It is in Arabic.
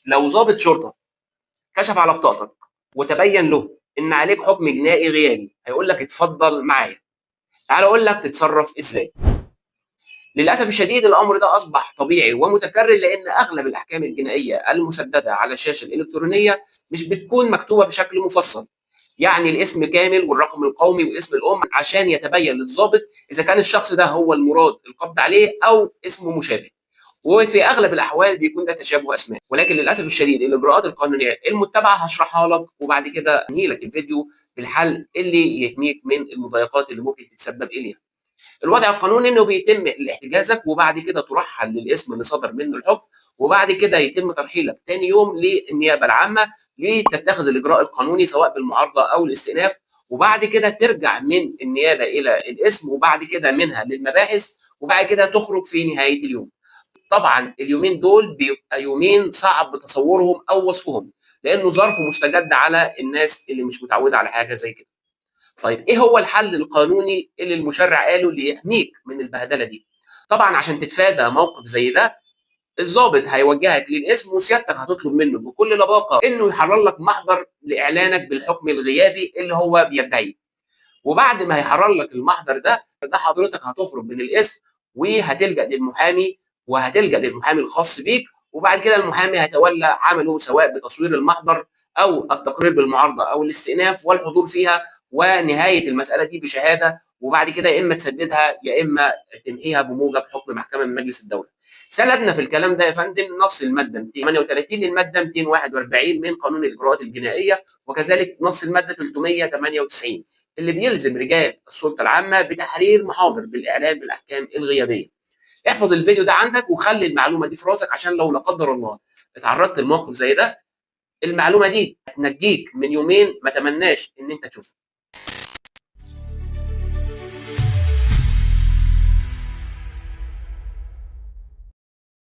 لو ضابط شرطه كشف على بطاقتك وتبين له ان عليك حكم جنائي غيابي، هيقول لك اتفضل معايا. تعال اقول لك تتصرف ازاي. للاسف الشديد الامر ده اصبح طبيعي ومتكرر، لان اغلب الاحكام الجنائيه المسدده على الشاشه الالكترونيه مش بتكون مكتوبه بشكل مفصل، يعني الاسم كامل والرقم القومي واسم الام، عشان يتبين للضابط اذا كان الشخص ده هو المراد القبض عليه او اسمه مشابه. وفي اغلب الاحوال بيكون ده تشابه اسماء، ولكن للاسف الشديد الاجراءات القانونيه المتبعه هشرحها لك، وبعد كده انهي لك الفيديو بالحل اللي يحميك من المضايقات اللي ممكن تتسبب اليها. الوضع القانوني انه بيتم احتجازك، وبعد كده ترحل للاسم اللي صدر منه الحكم، وبعد كده يتم ترحيلك تاني يوم للنيابه العامه لتتخذ الاجراء القانوني سواء بالمعارضه او الاستئناف، وبعد كده ترجع من النيابه الى الاسم، وبعد كده منها للمباحث، وبعد كده تخرج في نهايه اليوم. طبعا اليومين دول بيبقى يومين صعب تصورهم او وصفهم، لانه ظرف مستجد على الناس اللي مش متعوده على حاجه زي كده. طيب ايه هو الحل القانوني اللي المشرع قاله اللي يحميك من البهدله دي؟ طبعا عشان تتفادى موقف زي ده، الضابط هيوجهك للاسم، وسيادتك هتطلب منه بكل لباقه انه يحرر لك محضر لاعلانك بالحكم الغيابي اللي هو بيدعيه. وبعد ما هيحرر لك المحضر ده حضرتك هتخرج من الاسم وهتلجا للمحامي، وهتلجا للمحامي الخاص بيك، وبعد كده المحامي هيتولى عمله سواء بتصوير المحضر او التقرير بالمعارضه او الاستئناف والحضور فيها، ونهايه المساله دي بشهاده، وبعد كده يا اما تسددها يا اما تمحيها بموجب حكم محكمه من مجلس الدوله. سندنا في الكلام ده يا فندم نص الماده 238 للماده 241 من قانون الاجراءات الجنائيه، وكذلك نص الماده 398 اللي بيلزم رجال السلطه العامه بتحرير محاضر بالاعلان بالاحكام الغيابيه. احفظ الفيديو ده عندك وخلي المعلومه دي في راسك، عشان لو لا قدر الله اتعرضت لموقف زي ده، المعلومه دي هتنجيك من يومين ما تمناش ان انت تشوفها.